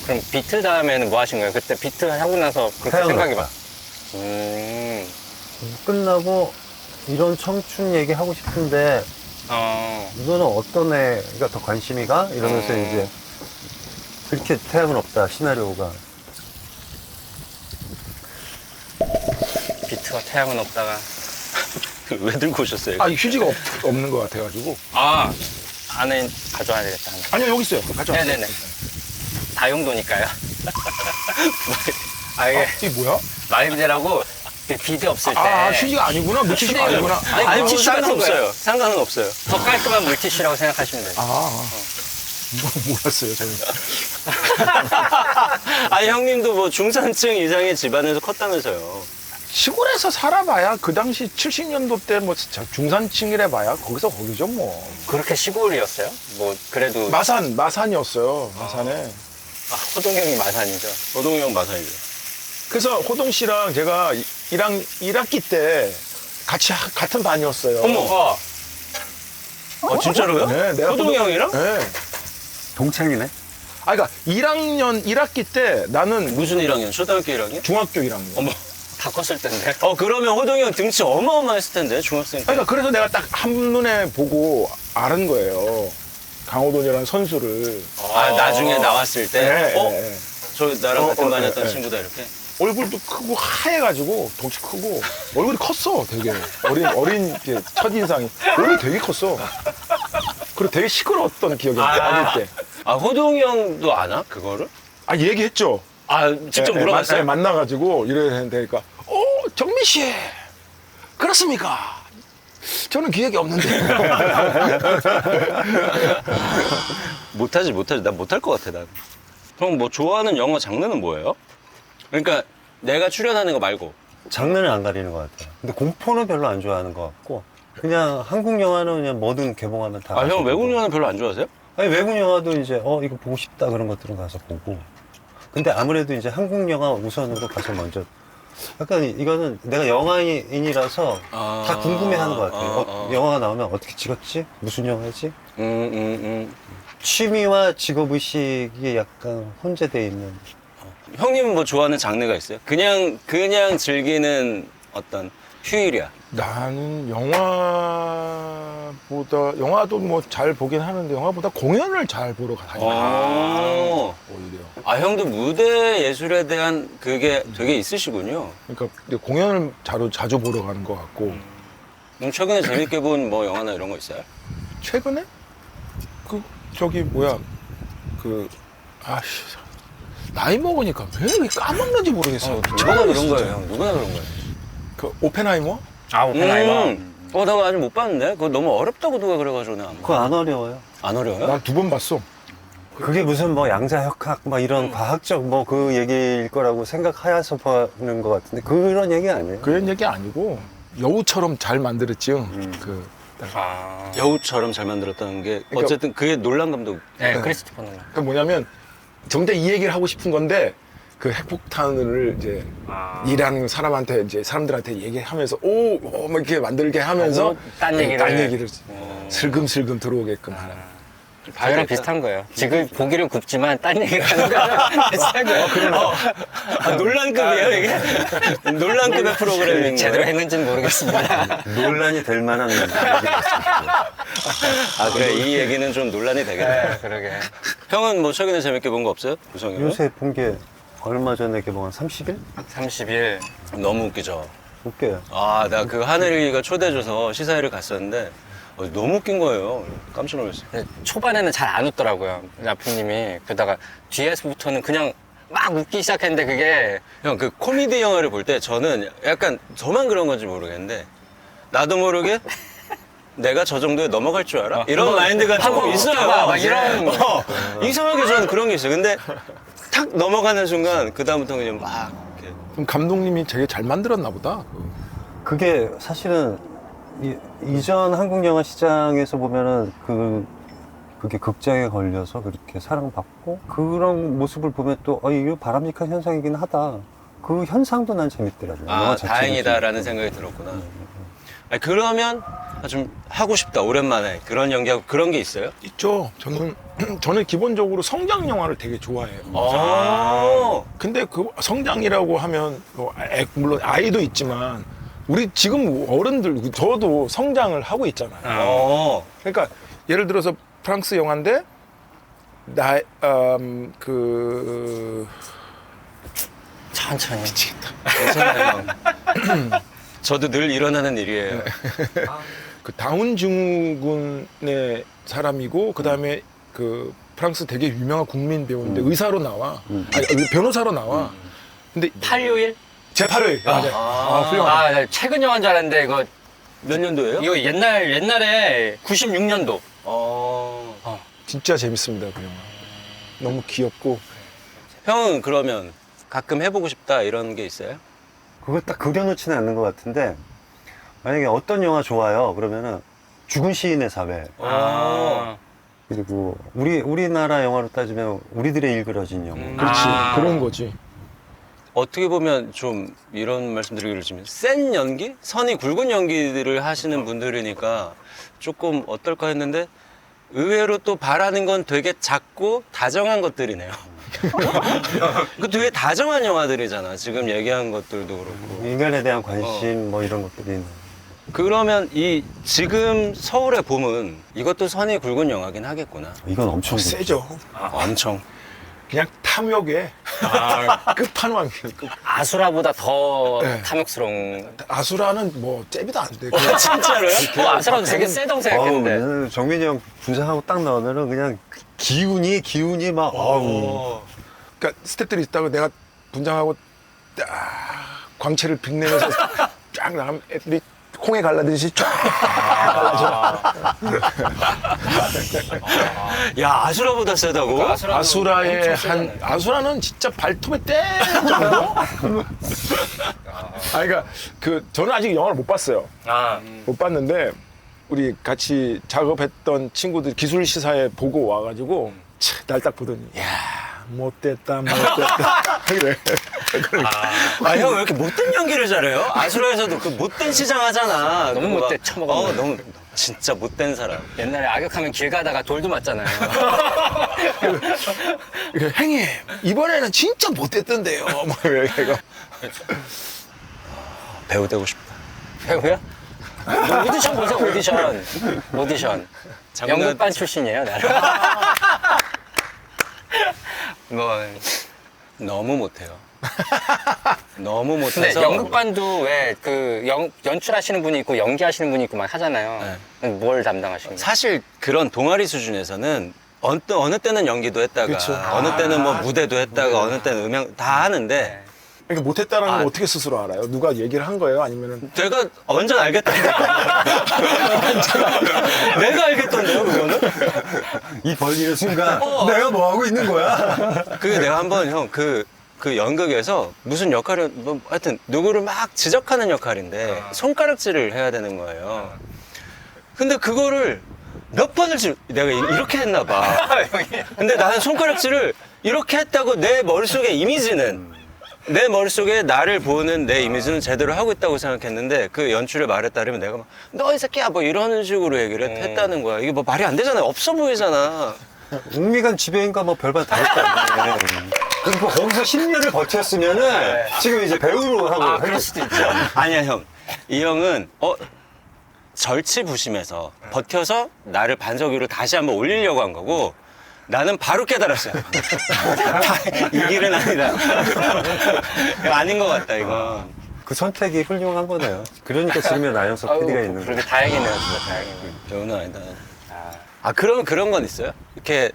그럼 비트 다음에는 뭐 하신 거예요? 그때 비트 하고 나서 그렇게 태양을 생각이 봤다. 막. 끝나고 이런 청춘 얘기 하고 싶은데 이거는 어떤 애가 더 관심이 가? 이러면서 이제 그렇게 태양은 없다 시나리오가. 비트와 태양은 없다가. 왜 들고 오셨어요? 아, 휴지가 없는 것 같아가지고. 안에 가져와야 되겠다. 하나. 아니요, 여기 있어요. 가져와. 네네네. 다용도니까요. 이게 이게 뭐야? 마임제라고 비드 없을 때. 휴지가 아니구나. 물티슈가 아니구나. 아니, 물티슈 상관없어요. 상관은 없어요. 더 깔끔한 물티슈라고 생각하시면 돼요. 몰랐어요, 저는. 아니 형님도 뭐 중산층 이상의 집안에서 컸다면서요. 시골에서 살아봐야 그 당시 70년도 때 뭐 중산층이래 봐야 거기죠 뭐. 그렇게 시골이었어요? 뭐 그래도 마산이었어요. 마산에. 호동형이 마산이죠. 호동이 형 마산이죠. 그래서 호동 씨랑 제가 1학기 때 같은 반이었어요. 어머. 진짜로요? 네, 내가 호동이 형이랑? 네. 동창이네. 그러니까 1학기 때 나는 무슨 1학년? 초등학교 1학년? 중학교 1학년. 어머. 다 컸을 텐데. 그러면 호동이 형 등치 어마어마했을 텐데 중학생 때. 그러니까 그래서 내가 딱 한눈에 보고 알은 거예요. 강호동이라는 선수를. 나중에 나왔을 때. 네. 저 나랑 같은 반이었던 네. 친구다 이렇게. 얼굴도 크고 하얘가지고 덩치 크고 얼굴이 컸어. 되게 어린 이제 첫인상이 얼굴이 되게 컸어. 그리고 되게 시끄러웠던 기억이 나요. 어릴 때. 호동이 형도 아나 그거를? 얘기했죠. 직접 물어봤어요? 만나가지고 이래야 되니까 정민 씨 그렇습니까? 저는 기억이 없는데. 못하지. 난 못할 것 같아 난. 형 뭐 좋아하는 영화 장르는 뭐예요? 그러니까 내가 출연하는 거 말고. 장르는 안 가리는 것 같아요. 근데 공포는 별로 안 좋아하는 것 같고 그냥 한국 영화는 그냥 뭐든 개봉하면 다. 가서 형 외국 보고. 영화는 별로 안 좋아하세요? 아니 외국 영화도 이제 이거 보고 싶다 그런 것들은 가서 보고. 근데 아무래도 이제 한국 영화 우선으로 가서 먼저. 약간 이거는 내가 영화인이라서 다 궁금해하는 것 같아요. 영화가 나오면 어떻게 찍었지? 무슨 영화지? 취미와 직업의식이 약간 혼재되어 있는. 형님은 뭐 좋아하는 장르가 있어요? 그냥 즐기는 어떤 휴일이야. 나는 영화도 뭐 잘 보긴 하는데 영화보다 공연을 잘 보러 다녀요. 오히려. 형도 무대 예술에 대한 그게 되게 있으시군요. 그러니까 공연을 자주 보러 가는 것 같고. 최근에 재밌게 본 뭐 영화나 이런 거 있어요? 최근에 나이 먹으니까 왜 까먹는지 모르겠어. 누구나 그런 거예요, 형. 누구나 그런 거예요. 그 오펜하이머? 오펜하이머. 나 아직 못 봤는데? 그거 너무 어렵다고 누가 그래가지고 내가 그거 안 어려워요. 안 어려워요? 난 2번 봤어. 그게 무슨 뭐 양자역학 막 이런 과학적 뭐 그 얘기일 거라고 생각하여서 보는 것 같은데 그런 얘기 아니에요. 그런 얘기 아니고 여우처럼 잘 만들었지. 여우처럼 잘 만들었다는 게 어쨌든 그게 놀란 감독. 네, 크리스토퍼 놀란. 그러니까 뭐냐면 정작 이 얘기를 하고 싶은 건데 그 핵폭탄을 이제 일하는 사람들한테 얘기하면서 막 이렇게 만들게 하면서 딴 얘기를. 슬금슬금 들어오게끔 하는. 바이오랑 비슷한 거예요. 지금 보기는 굽지만 딴 얘기를 하는 거랑 비슷한 거예요. 논란급이에요, 이게? 논란급의 프로그램인 제대로 거예요? 했는지는 모르겠습니다. 논란이 될 만한 얘기였습니다. 그래, 이 얘기는 좀 논란이 되겠네. 그러게. 형은 뭐 최근에 재밌게 본 거 없어요? 구성이 요새 본 게 얼마 전에 개봉한 30일? 30일. 너무 웃기죠? 웃겨요. 나 그 하늘이가 초대해줘서 시사회를 갔었는데 너무 웃긴 거예요. 깜짝 놀랐어요. 초반에는 잘 안 웃더라고요. 아프님이. 그러다가 뒤에서부터는 그냥 막 웃기 시작했는데 그게. 형, 그 코미디 영화를 볼 때 저는 약간 저만 그런 건지 모르겠는데 나도 모르게 내가 저 정도에 넘어갈 줄 알아? 이런 마인드가 조금 있어요. 막 이런. 이상하게 저는 그런 게 있어요. 근데 탁 넘어가는 순간 그다음부터 그냥 막 이렇게. 그럼 감독님이 되게 잘 만들었나 보다. 그게 사실은 이전 한국 영화 시장에서 보면은 그게 극장에 걸려서 그렇게 사랑받고 그런 모습을 보면 또 이거 바람직한 현상이긴 하다. 그 현상도 난 재밌더라고요. 영화 자체가 다행이다라는 생각이 들었구나. 아니, 그러면 좀 하고 싶다 오랜만에 그런 연기하고 그런 게 있어요? 있죠. 저는 기본적으로 성장 영화를 되게 좋아해요. 근데 그 성장이라고 하면 물론 아이도 있지만 우리 지금 어른들 저도 성장을 하고 있잖아요. 그러니까 예를 들어서 프랑스 영화인데 천천히. 미치겠다. 괜찮아요. 저도 늘 일어나는 일이에요. 그 다운 증후군의 사람이고 그다음에 그 프랑스 되게 유명한 국민 배우인데 의사로 나와. 아니 변호사로 나와. 근데 861? 제8회. 맞아요. 훌륭하다. 아, 최근 영화인 줄 알았는데, 이거, 몇 년도예요? 이거 옛날에 96년도. 진짜 재밌습니다, 그 영화. 너무 귀엽고. 형은 그러면 가끔 해보고 싶다 이런 게 있어요? 그걸 딱 그려놓지는 않는 것 같은데, 만약에 어떤 영화 좋아요? 그러면은, 죽은 시인의 사회. 그리고, 우리나라 영화로 따지면, 우리들의 일그러진 영화. 그렇지. 그런 거지. 어떻게 보면 좀 이런 말씀 드리기로 치면 센 연기? 선이 굵은 연기들을 하시는 분들이니까 조금 어떨까 했는데 의외로 또 바라는 건 되게 작고 다정한 것들이네요. 그 되게 다정한 영화들이잖아. 지금 얘기한 것들도 그렇고. 인간에 대한 관심, 뭐 이런 것들이 있는. 그러면 이 지금 서울의 봄은 이것도 선이 굵은 영화긴 하겠구나. 이건 엄청 세죠. 엄청. 그냥 탐욕의 끝판왕. 아수라보다 더 네. 탐욕스러운. 아수라는 뭐 잽이도 안 돼. 진짜로요? 아수라도 되게 세다고 생각했는데. 정민이 형 분장하고 딱 나오면은 그냥 기운이 막, 그러니까 스태프들이 있다고 내가 분장하고 딱 광채를 빛내면서 쫙 나가면 애들이 콩에 갈라듯이 쫙 갈라져. 야, 아수라보다 세다고? 아수라의 아수라는 진짜 발톱에 떼 정도? 그러니까 저는 아직 영화를 못 봤어요. 못 봤는데 우리 같이 작업했던 친구들 기술 시사회 보고 와가지고 날 딱 보더니 야 못됐다 그래. 형 왜 이렇게 못된 연기를 잘해요? 아수라에서도 그 못된 시장 하잖아. 너무 그거 못돼, 막- 처먹었네. 너무 진짜 못된 사람. 옛날에 악역하면 길 가다가 돌도 맞잖아요. 그러니까 형님 이번에는 진짜 못됐던데요. 막 이래가 배우 되고 싶다. 배우야? 뭐 오디션 보세요, 오디션. 연극반 출신이에요, 나는. 뭐, 너무 못해요. 너무 근데 못해서. 연극반도 왜 연출하시는 분이 있고 연기하시는 분이 있고 막 하잖아요. 뭘 담당하시는 거예요? 사실 그런 동아리 수준에서는 어느 때는 연기도 했다가 그쵸. 어느 때는 뭐 무대도 했다가 어느 때는 음향 다 하는데 그러니까 못했다는 걸 어떻게 스스로 알아요? 누가 얘기를 한 거예요? 아니면은 내가 완전 알겠던데. 내가 알겠던데요, 그거는? 이 벌리는 순간 내가 뭐 하고 있는 거야? 그게 내가 한번 형 그 연극에서 무슨 역할을 뭐 하여튼 누구를 막 지적하는 역할인데 손가락질을 해야 되는 거예요. 근데 그거를 몇 번을 내가 이렇게 했나 봐. 근데 나는 손가락질을 이렇게 했다고 내 머릿속에 내 머릿속에 나를 보는 내 이미지는 제대로 하고 있다고 생각했는데 그 연출의 말에 따르면 내가 막 너 이 새끼야 뭐 이런 식으로 얘기를 했다는 거야. 이게 뭐 말이 안 되잖아요. 없어 보이잖아. 웅미간 지배인가 뭐 별반 다 했다. 그리고 거기서 10년을 버텼으면은 지금 이제 배우로 하고. 그럴 수도 있죠. 아니야 형. 이 형은 절치부심해서 버텨서 나를 반석 위로 다시 한번 올리려고 한 거고 나는 바로 깨달았어요. 이 길은 아니다. 아닌 것 같다 이거. 그 선택이 훌륭한 거네요. 그러니까 지금의 나영석 PD가 있는 거예요. 그렇게 다행이네요, 진짜 다행이네요. 배우는 아니다. 그러면 그런 건 있어요? 이렇게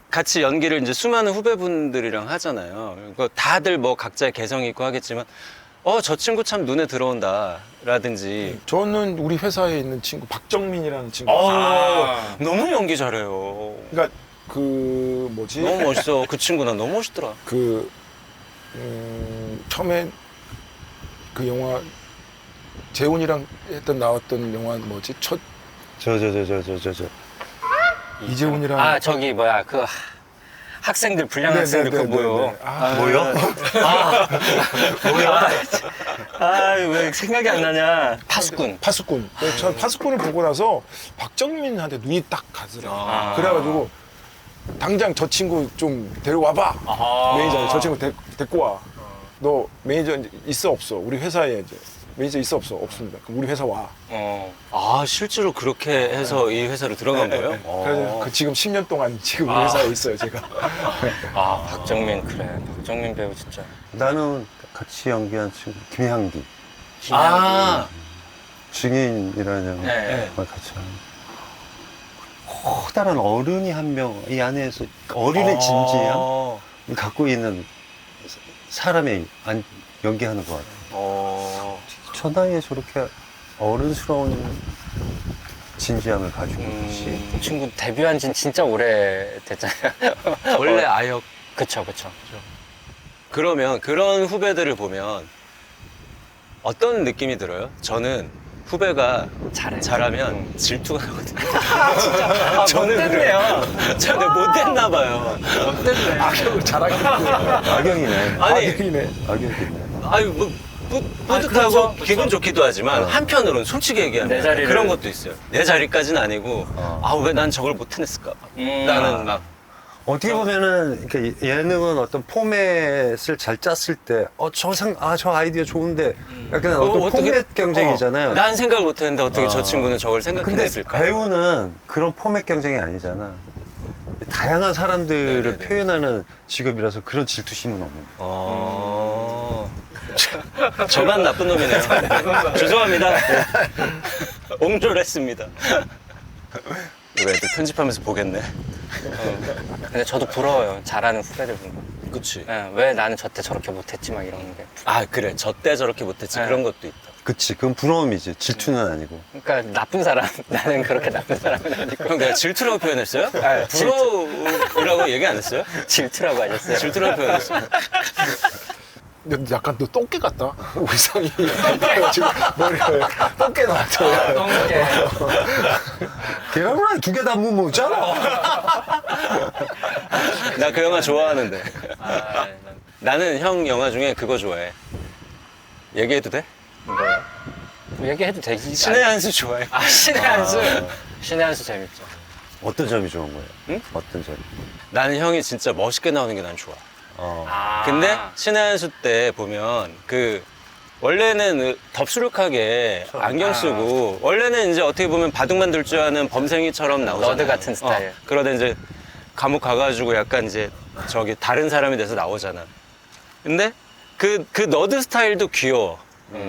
같이 연기를 이제 수많은 후배분들이랑 하잖아요. 그러니까 다들 뭐 각자의 개성이 있고 하겠지만, 저 친구 참 눈에 들어온다. 라든지. 저는 우리 회사에 있는 친구 박정민이라는 친구. 너무 연기 잘해요. 그러니까 그 뭐지? 너무 멋있어. 그 친구 나 너무 멋있더라. 처음에 그 영화 재훈이랑 나왔던 영화 뭐지? 저. 이재훈이랑 저기 뭐야 학생들 불량 학생들 그거 뭐요? 아, 뭐요? 아왜 생각이 안 나냐? 파수꾼. 파수꾼. 전 파수꾼을 보고 나서 박정민한테 눈이 딱 가더라고요. 그래가지고 당장 저 친구 좀 데려와봐. 매니저 저 친구 데리고 와. 너 매니저 있어 없어? 우리 회사에 이제 매니저 있어 없어? 없습니다. 그럼 우리 회사 와. 아, 실제로 그렇게 해서 이 회사로 들어간 거예요? 그래서 그 지금 10년 동안 지금 우리 회사에 있어요, 제가. 아 박정민 그래. 박정민 배우 진짜. 나는 같이 연기한 친구 김향기 아, 증인이라는 네. 걸 같이 하는 커다란 어른이 한 명 이 안에서 어린의 진지함 갖고 있는 사람이 연기하는 것 같아요. 저 나이에 저렇게 어른스러운 진지함을 가지고 있지. 그 친구 데뷔한 지는 진짜 오래 됐잖아요. 원래 아역. 그쵸. 그러면 그런 후배들을 보면 어떤 느낌이 들어요? 저는 후배가 잘하면 질투가 나거든요. 진짜. 저는 그래요. 저는 못됐나 봐요. 악역을 잘하게 악역이네. 아니, 악역이네. 아니 뭐 뿌듯하고 그렇죠. 기분 좋기도 하지만 한편으로는 솔직히 얘기하면 내 자리를- 그런 것도 있어요. 내 자리까지는 아니고 아 왜 난 저걸 못 해냈을까? 나는 막 어떻게 보면은 그러니까 예능은 어떤 포맷을 잘 짰을 때 저 아이디어 좋은데 약간 어떤 포맷 경쟁이잖아요. 난 생각을 못했는데 어떻게 저 친구는 저걸 근데 생각해냈을까? 배우는 그런 포맷 경쟁이 아니잖아. 다양한 사람들을 네네네. 표현하는 직업이라서 그런 질투심은 없는 거야. 저만 나쁜 놈이네요. 죄송합니다. 옹졸했습니다. 왜 또 편집하면서 보겠네. 근데 저도 부러워요. 잘하는 후배들 보면. 그치. 예, 왜 나는 저때 저렇게 못했지 막 이런 게. 아 그래 저 때 저렇게 못했지 네. 그런 것도 있다. 그치, 그건 부러움이지. 질투는 아니고. 그러니까 나쁜 사람. 나는 그렇게 나쁜 사람은 아니고. 그럼 내가 질투라고 표현했어요? 아, 부러우라고 얘기 안 했어요? 질투라고 하셨어요. 질투라고 표현했어요. 근데 약간 너 똥개 같다. 의상이 지금 머리가 똥개 나왔어. 똥개. 걔랑 두 개 다 무무잖아. 나 그 영화 좋아하는데. 아, 나는 형 영화 중에 그거 좋아해. 얘기해도 돼? 뭐요? 얘기해도 되지. 신의 한수 좋아해. 아, 신의 한수. 신의 한수 재밌죠. 어떤 점이 좋은 거예요? 응? 어떤 점이? 나는 형이 진짜 멋있게 나오는 게 난 좋아. 아. 근데 신의 한수 때 보면 원래는 덥수룩하게 안경 쓰고 원래는 이제 어떻게 보면 바둑만 들 줄 아는 범생이처럼 나오잖아. 너드 같은 스타일. 그러다 이제 감옥 가가지고 약간 이제 저기 다른 사람이 돼서 나오잖아. 근데 그 너드 스타일도 귀여워.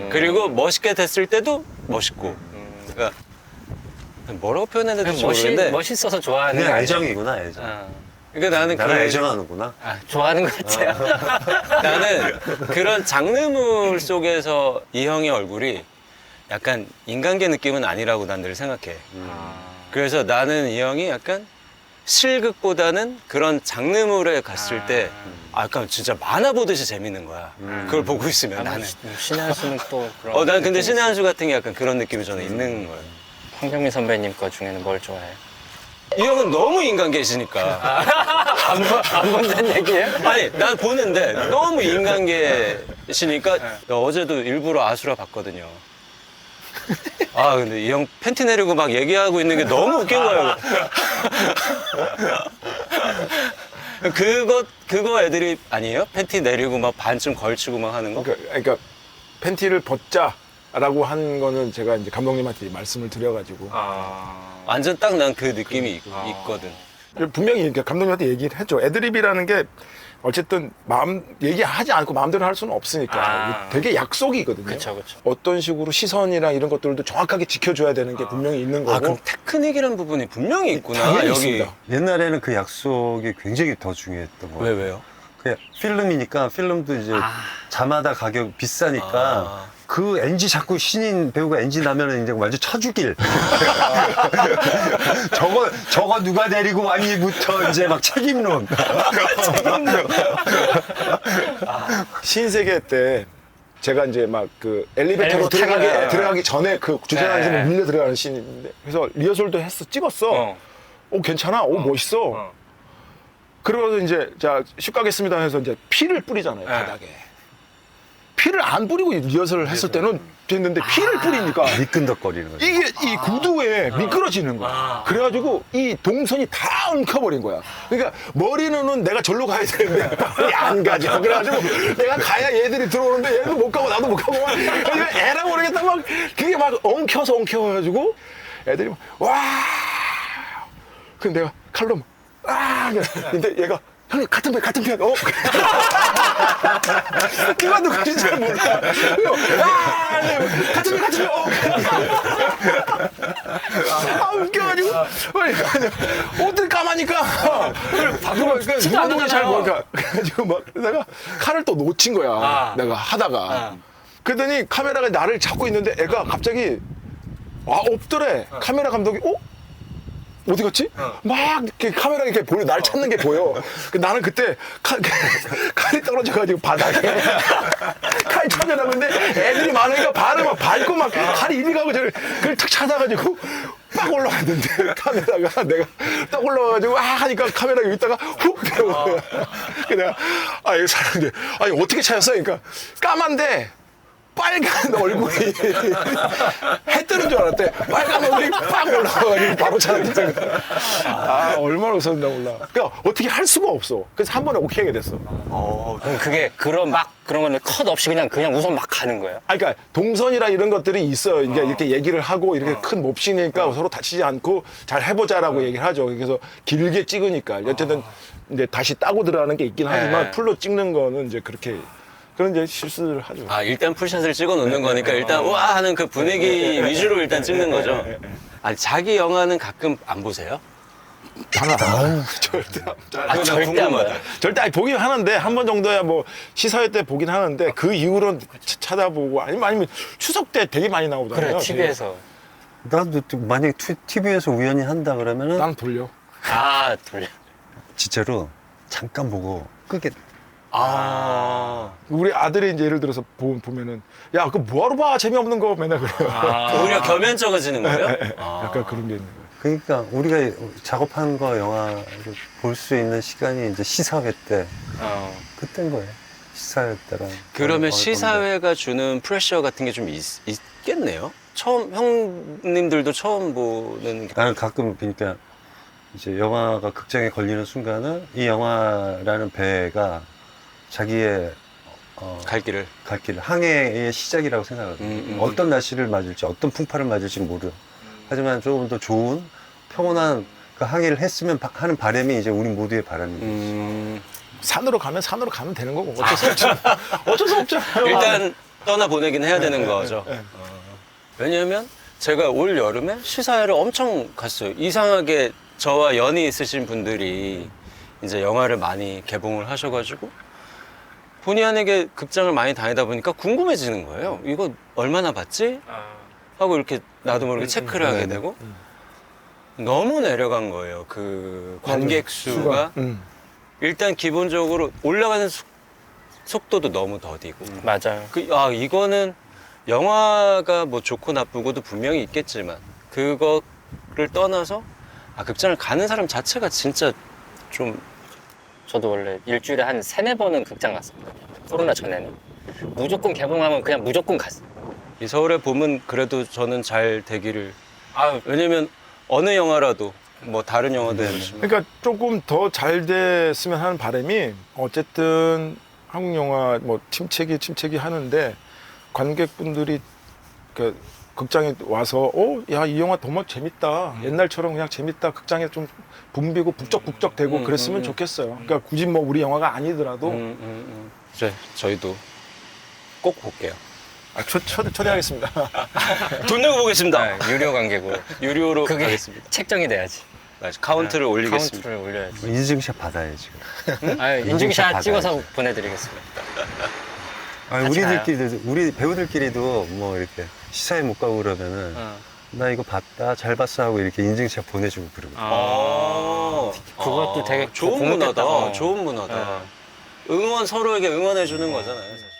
그리고 멋있게 됐을 때도 멋있고. 그러니까 뭐라고 표현해야 될지 모르겠는데. 멋있어서 좋아하는 그냥 거 알죠? 애정이구나, 애정. 그러니까 나는 나는 그- 애정하는구나. 아, 좋아하는 것 같아요. 나는 그런 장르물 속에서 이 형의 얼굴이 약간 인간계 느낌은 아니라고 난 늘 생각해. 그래서 나는 이 형이 약간 실극보다는 그런 장르물에 갔을 때 약간 진짜 만화 보듯이 재밌는 거야. 그걸 보고 있으면 나는. 신의 한수는 또 그런. 난 근데 신의 한수 같은 게 약간 그런 느낌이 저는 있는 거예요. 황정민 선배님 거 중에는 뭘 좋아해요? 이 형은 너무 인간계시니까. 안 본다는 얘기예요? 아니, 난 보는데 너무 인간계시니까 어제도 일부러 아수라 봤거든요. 아, 근데 이 형 팬티 내리고 막 얘기하고 있는 게 너무 웃긴 거예요. 그거 애들이 아니에요? 팬티 내리고 막 반쯤 걸치고 막 하는 거? 그러니까 팬티를 벗자라고 한 거는 제가 이제 감독님한테 말씀을 드려가지고 완전 딱 난 그 느낌이 있거든. 분명히 이렇게 감독님한테 얘기를 했죠. 애드립이라는 게 어쨌든 얘기하지 않고 마음대로 할 수는 없으니까 되게 약속이거든요. 그쵸. 어떤 식으로 시선이랑 이런 것들도 정확하게 지켜줘야 되는 게 분명히 있는 거고. 그럼 테크닉이라는 부분이 분명히 있구나. 당연히 여기. 있습니다. 옛날에는 그 약속이 굉장히 더 중요했던 거예요. 왜요? 그냥 필름이니까 필름도 이제 자마다 가격 비싸니까 그 NG 자꾸 신인 배우가 NG 나면은 이제 완전 쳐죽일. 저거 누가 데리고 왔니부터 이제 막 책임론. 신세계 때 제가 이제 막 그 엘리베이터로 엘리베이터 들어가기 전에 그 주차장에서 네. 밀려 들어가는 씬인데 그래서 리허설도 찍었어. 괜찮아. 멋있어. 그러고서 이제 자 슛 가겠습니다 해서 이제 피를 뿌리잖아요 바닥에. 피를 안 뿌리고 리허설을 했을 때는 됐는데 피를 뿌리니까 미끈덕거리는 거죠. 이게 이 구두에 미끄러지는 거야. 그래가지고 이 동선이 다 엉켜버린 거야. 그러니까 머리는 내가 절로 가야 되는데 빨리 안 가죠. 그래가지고 내가 가야 얘들이 들어오는데 얘도 못 가고 나도 못 가고 막 이거 에라 모르겠다 막 그게 막 엉켜가지고 애들이 막 와. 근데 내가 칼로 막 아. 근데 얘가 형님 같은 편. 누가 누군지 잘 몰라. 같은 편. 웃겨가지고. 옷을 까마니까. 누가 누군지 잘 모르니까. 그래가지고 막 내가 칼을 또 놓친 거야. 내가 하다가. 그러더니 카메라가 나를 잡고 있는데 애가 갑자기 없더래. 카메라 감독이 어디 갔지? 막 이렇게 카메라 이렇게 보여, 날 찾는 게 보여. 나는 그때 칼이 떨어져가지고 바닥에 칼 찾으라고 했는데 애들이 많으니까 발을 막 밟고 막 칼이 이리 가고 저를 그걸 탁 찾아가지고 빡 올라왔는데 카메라가 내가 딱 올라와가지고 하니까 카메라 여기 있다가 훅 빼고 내가 이 사람들 어떻게 찾았어? 그러니까 까만데 빨간 얼굴이 해 뜨는 줄 알았대. 빨간 얼굴이 빡 올라와가지고 바로 찾았대. 얼마나 웃었나 몰라. 그러니까 어떻게 할 수가 없어. 그래서 한 번에 오케이 하게 됐어. 그럼 그게 그런 거는 컷 없이 그냥 우선 막 가는 거예요? 그러니까 동선이라 이런 것들이 있어. 이제 이렇게 얘기를 하고 이렇게 큰 몹시니까 서로 다치지 않고 잘 해보자라고 얘기를 하죠. 그래서 길게 찍으니까 어쨌든 이제 다시 따고 들어가는 게 있긴 하지만 풀로 찍는 거는 이제 그렇게. 그런 이제 실수를 하죠. 일단 풀샷을 찍어 놓는 거니까 일단 와 하는 그 분위기 위주로 일단 찍는 거죠. 아니, 자기 영화는 가끔 안 보세요? 하나 절대 절대 안 봐요? 절대 보긴 하는데 한 번 정도야 뭐 시사회 때 보긴 하는데 그 이후로는 찾아보고 아니면 추석 때 되게 많이 나오잖아요. 그래, TV에서. 나도 만약에 TV에서 우연히 한다 그러면은 난 돌려. 돌려. 진짜로 잠깐 보고 끄게. 우리 아들이 이제 예를 들어서 보면은 야 그거 뭐하러 봐 재미없는 거 맨날 그래요. 오히려 겸연쩍어지는 거예요? 약간 그런 게 있는 거예요. 그러니까 우리가 작업한 거 영화를 볼 수 있는 시간이 이제 시사회 때 그때인 거예요. 시사회 때랑. 그러면 시사회가 주는 프레셔 같은 게 좀 있겠네요? 형님들도 처음 보는 나는 가끔 그러니까 이제 영화가 극장에 걸리는 순간은 이 영화라는 배가 자기의 갈 길을 항해의 시작이라고 생각하거든요. 어떤 날씨를 맞을지 어떤 풍파를 맞을지 모르. 하지만 조금 더 좋은 평온한 그 항해를 했으면 하는 바람이 이제 우리 모두의 바람인 거죠. 산으로 가면 되는 거고 어쩔 수 없죠. 일단 떠나 보내긴 해야 되는 거죠. 왜냐하면 제가 올 여름에 시사회를 엄청 갔어요. 이상하게 저와 연이 있으신 분들이 이제 영화를 많이 개봉을 하셔가지고 본의 아니게 극장을 많이 다니다 보니까 궁금해지는 거예요. 이거 얼마나 봤지? 하고 이렇게 나도 모르게 체크를 하게 되고 너무 내려간 거예요. 그 관객 수가 일단 기본적으로 올라가는 속도도 너무 더디고 맞아요. 이거는 영화가 뭐 좋고 나쁘고도 분명히 있겠지만 그거를 떠나서 극장을 가는 사람 자체가 진짜 좀 저도 원래 일주일에 한 3-4번은 극장 갔었거든요. 코로나 전에는. 무조건 개봉하면 그냥 무조건 갔어요. 이 서울의 봄은 그래도 저는 잘 되기를. 왜냐면 어느 영화라도 뭐 다른 영화도 그렇지만. 그러니까 조금 더 잘 됐으면 하는 바람이 어쨌든 한국 영화 뭐 침체기 하는데 관객분들이 그 극장에 와서 야 이 영화 정말 재밌다. 옛날처럼 그냥 재밌다. 극장에 좀 붐비고 북적북적 되고 그랬으면 좋겠어요. 그러니까 굳이 뭐 우리 영화가 아니더라도 그래, 저희도 꼭 볼게요. 초대하겠습니다. 돈 내고 보겠습니다. 유료 관객으로. 유료로 그게 가겠습니다. 책정이 돼야지. 카운트를 올리겠습니다. 카운트를 올려야지. 인증샷 받아야지. 인증샷 찍어서 보내드리겠습니다. 우리 배우들끼리도 뭐 이렇게 시사회 못 가고 그러면은 나 이거 봤다 잘 봤어 하고 이렇게 인증샷 보내주고 그러고. 그것도 되게 좋은 고맙겠다. 문화다. 좋은 문화다. 서로에게 응원해 주는 거잖아요, 사실.